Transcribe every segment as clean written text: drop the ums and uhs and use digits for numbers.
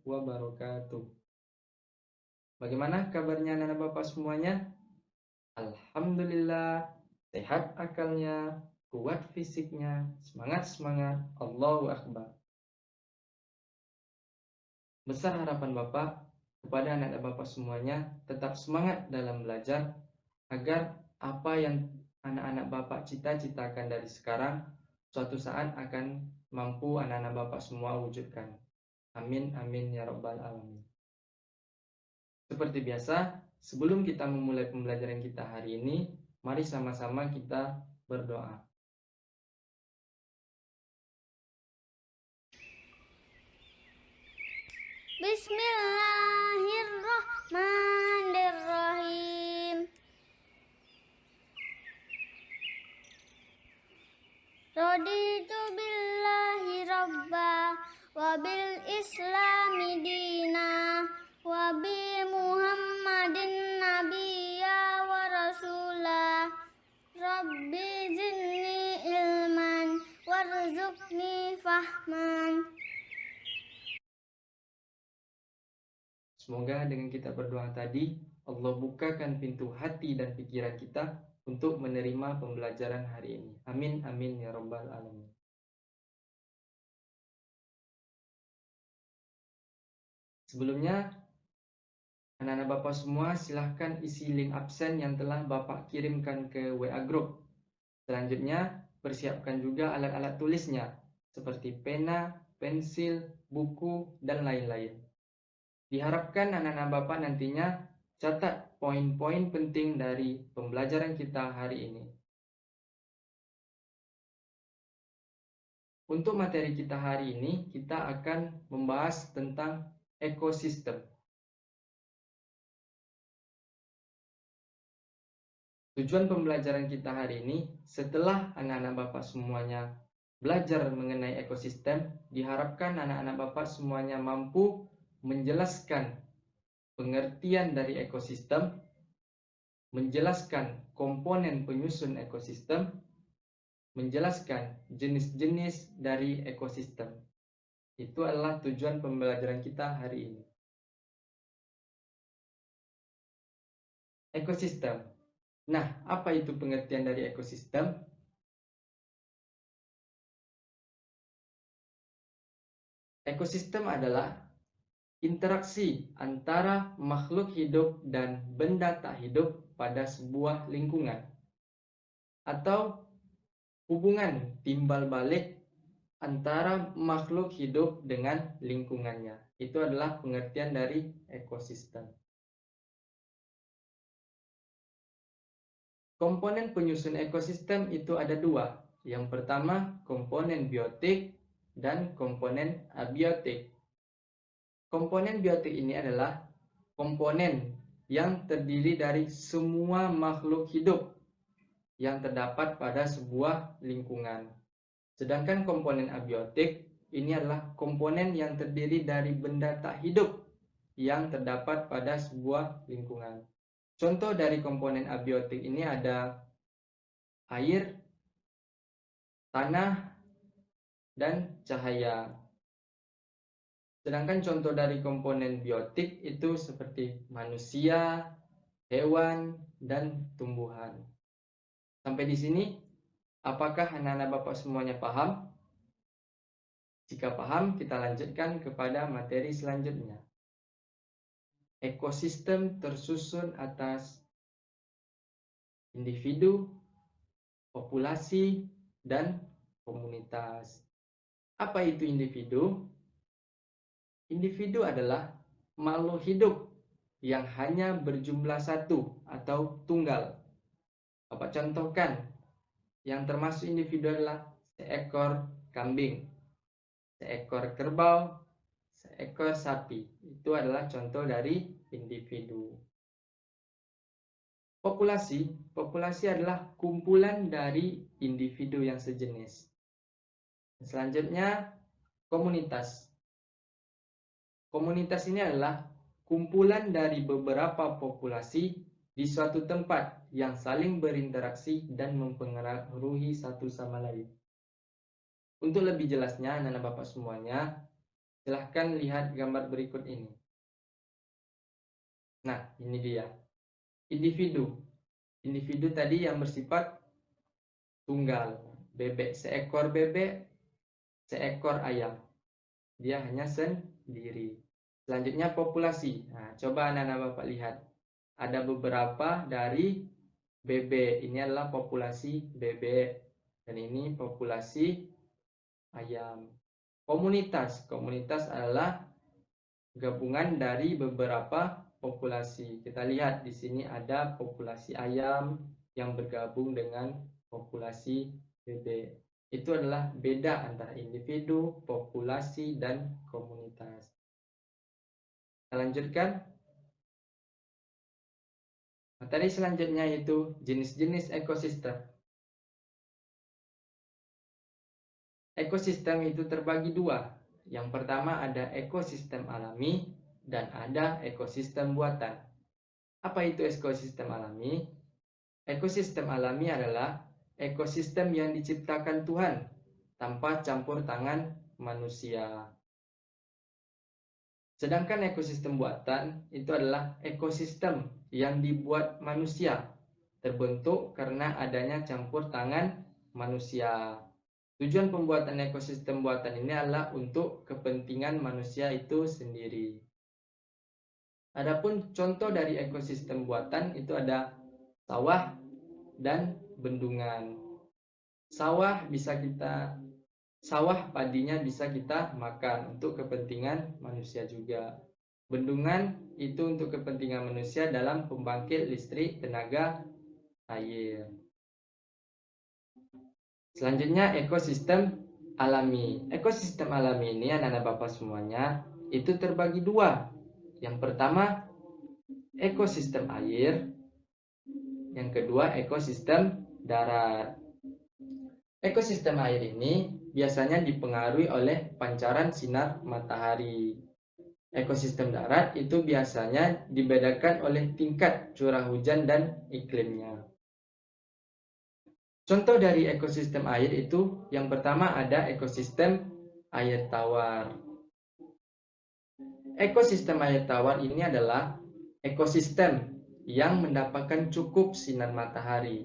wabarakatuh. Bagaimana kabarnya anak-anak Bapak semuanya? Alhamdulillah, sehat akalnya, kuat fisiknya, semangat-semangat, Allahu Akbar. Besar harapan Bapak kepada anak-anak Bapak semuanya tetap semangat dalam belajar agar apa yang anak-anak Bapak cita-citakan dari sekarang suatu saat akan mampu anak-anak Bapak semua wujudkan. Amin amin ya rabbal alamin. Seperti biasa, sebelum kita memulai pembelajaran kita hari ini, mari sama-sama kita berdoa. Bismillahirrahmanirrahim. Raditu billahi rabba wa bil islami dina wa bi muhammadin nabiyya wa rasulah. Rabbi zidni ilman warzuqni fahman. Semoga dengan kita berdoa tadi, Allah bukakan pintu hati dan pikiran kita untuk menerima pembelajaran hari ini. Amin amin ya rabbal alamin. Sebelumnya, anak-anak Bapak semua silahkan isi link absen yang telah Bapak kirimkan ke WA Group. Selanjutnya, persiapkan juga alat-alat tulisnya seperti pena, pensil, buku, dan lain-lain. Diharapkan anak-anak Bapak nantinya catat poin-poin penting dari pembelajaran kita hari ini. Untuk materi kita hari ini, kita akan membahas tentang ekosistem. Tujuan pembelajaran kita hari ini, setelah anak-anak Bapak semuanya belajar mengenai ekosistem, diharapkan anak-anak Bapak semuanya mampu menjelaskan pengertian dari ekosistem, menjelaskan komponen penyusun ekosistem, menjelaskan jenis-jenis dari ekosistem. Itu adalah tujuan pembelajaran kita hari ini. Ekosistem. Nah, apa itu pengertian dari ekosistem? Ekosistem adalah interaksi antara makhluk hidup dan benda tak hidup pada sebuah lingkungan, atau hubungan timbal balik antara makhluk hidup dengan lingkungannya. Itu adalah pengertian dari ekosistem. Komponen penyusun ekosistem itu ada dua. Yang pertama, komponen biotik dan komponen abiotik. Komponen biotik ini adalah komponen yang terdiri dari semua makhluk hidup yang terdapat pada sebuah lingkungan. Sedangkan komponen abiotik ini adalah komponen yang terdiri dari benda tak hidup yang terdapat pada sebuah lingkungan. Contoh dari komponen abiotik ini ada air, tanah, dan cahaya. Sedangkan contoh dari komponen biotik itu seperti manusia, hewan, dan tumbuhan. Sampai di sini, apakah anak-anak Bapak semuanya paham? Jika paham, kita lanjutkan kepada materi selanjutnya. Ekosistem tersusun atas individu, populasi, dan komunitas. Apa itu individu? Individu adalah makhluk hidup yang hanya berjumlah satu atau tunggal. Bapak contohkan, yang termasuk individu adalah seekor kambing, seekor kerbau, seekor sapi. Itu adalah contoh dari individu. Populasi adalah kumpulan dari individu yang sejenis. Selanjutnya, komunitas. Komunitas ini adalah kumpulan dari beberapa populasi di suatu tempat yang saling berinteraksi dan mempengaruhi satu sama lain. Untuk lebih jelasnya, anak-anak Bapak semuanya, Silahkan lihat gambar berikut ini. Nah, ini dia. Individu. Individu tadi yang bersifat tunggal. Bebek, seekor ayam. Dia hanya sendiri. Selanjutnya populasi. Nah, coba anak-anak Bapak lihat. Ada beberapa dari bebek. Ini adalah populasi bebek. Dan ini populasi ayam. Komunitas. Komunitas adalah gabungan dari beberapa populasi. Kita lihat di sini ada populasi ayam yang bergabung dengan populasi bebek. Itu adalah beda antara individu, populasi, dan komunitas. Kita lanjutkan. Materi selanjutnya yaitu jenis-jenis ekosistem. Ekosistem itu terbagi dua. Yang pertama ada ekosistem alami dan ada ekosistem buatan. Apa itu ekosistem alami? Ekosistem alami adalah ekosistem yang diciptakan Tuhan tanpa campur tangan manusia. Sedangkan ekosistem buatan itu adalah ekosistem yang dibuat manusia, terbentuk karena adanya campur tangan manusia. Tujuan pembuatan ekosistem buatan ini adalah untuk kepentingan manusia itu sendiri. Adapun contoh dari ekosistem buatan itu ada sawah dan bendungan. Sawah padinya bisa kita makan untuk kepentingan manusia juga. Bendungan itu untuk kepentingan manusia dalam pembangkit listrik tenaga air. Selanjutnya ekosistem alami. Ekosistem alami ini anak-anak Bapak semuanya itu terbagi dua. Yang pertama ekosistem air, yang kedua ekosistem darat. Ekosistem air ini biasanya dipengaruhi oleh pancaran sinar matahari. Ekosistem darat itu biasanya dibedakan oleh tingkat curah hujan dan iklimnya. Contoh dari ekosistem air itu yang pertama ada ekosistem air tawar. Ekosistem air tawar ini adalah ekosistem yang mendapatkan cukup sinar matahari.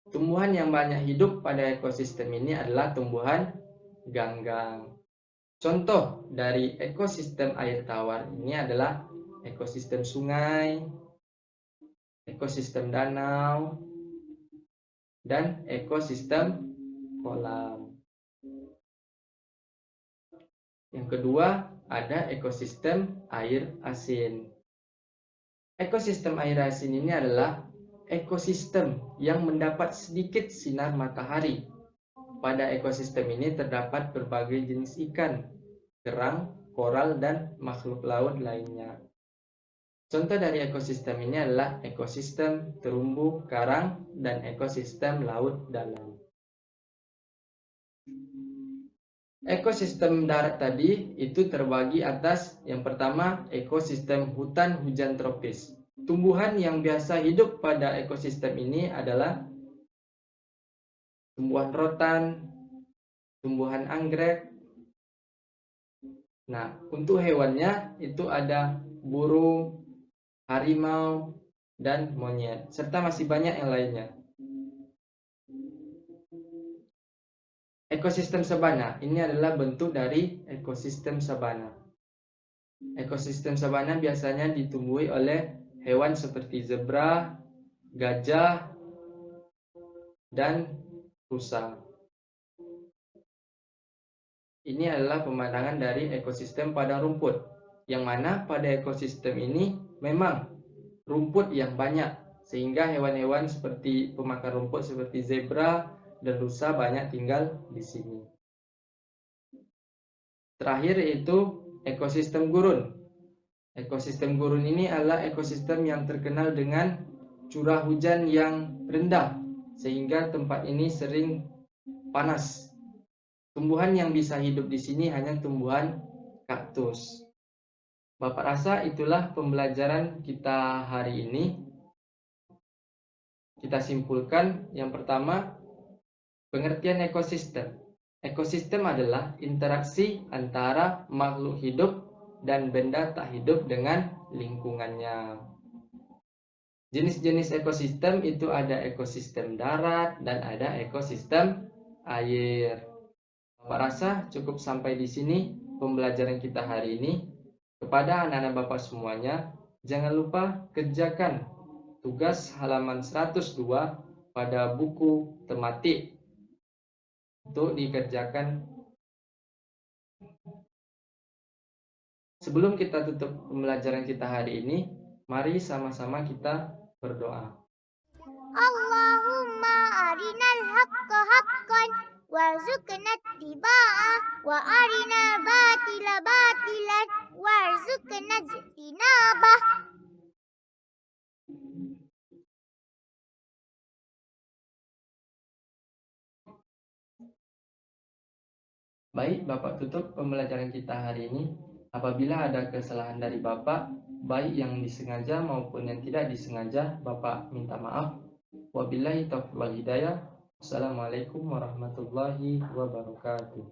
Tumbuhan yang banyak hidup pada ekosistem ini adalah tumbuhan ganggang. Contoh dari ekosistem air tawar ini adalah ekosistem sungai, ekosistem danau, dan ekosistem kolam. Yang kedua, ada ekosistem air asin. Ekosistem air asin ini adalah ekosistem yang mendapat sedikit sinar matahari. Pada ekosistem ini terdapat berbagai jenis ikan, kerang, koral, dan makhluk laut lainnya. Contoh dari ekosistem ini adalah ekosistem terumbu karang dan ekosistem laut dalam. Ekosistem darat tadi itu terbagi atas yang pertama ekosistem hutan hujan tropis. Tumbuhan yang biasa hidup pada ekosistem ini adalah tumbuhan rotan, tumbuhan anggrek. Nah, untuk hewannya itu ada burung, harimau, dan monyet, serta masih banyak yang lainnya. Ekosistem sabana ini adalah bentuk dari ekosistem sabana. Ekosistem sabana biasanya ditumbuhi oleh hewan seperti zebra, gajah, dan rusa. Ini adalah pemandangan dari ekosistem padang rumput, yang mana pada ekosistem ini memang rumput yang banyak, sehingga hewan-hewan seperti pemakan rumput seperti zebra dan rusa banyak tinggal di sini. Terakhir yaitu ekosistem gurun. Ekosistem gurun ini adalah ekosistem yang terkenal dengan curah hujan yang rendah, sehingga tempat ini sering panas. Tumbuhan yang bisa hidup di sini hanya tumbuhan kaktus. Bapak rasa itulah pembelajaran kita hari ini. Kita simpulkan yang pertama, pengertian ekosistem. Ekosistem adalah interaksi antara makhluk hidup dan benda tak hidup dengan lingkungannya. Jenis-jenis ekosistem itu ada ekosistem darat dan ada ekosistem air. Bapak rasa cukup sampai di sini pembelajaran kita hari ini. Kepada anak-anak Bapak semuanya, jangan lupa kerjakan tugas halaman 102 pada buku tematik untuk dikerjakan. Sebelum kita tutup pembelajaran kita hari ini, mari sama-sama kita berdoa. Allahumma arinal haqqa haqqan warzuqna ittiba'ah wa arinal batila batilan warzuqna ijtinabah. Baik, Bapak tutup pembelajaran kita hari ini. Apabila ada kesalahan dari Bapak, baik yang disengaja maupun yang tidak disengaja, Bapak minta maaf. Wabillahi taufiq wal hidayah. Assalamualaikum warahmatullahi wabarakatuh.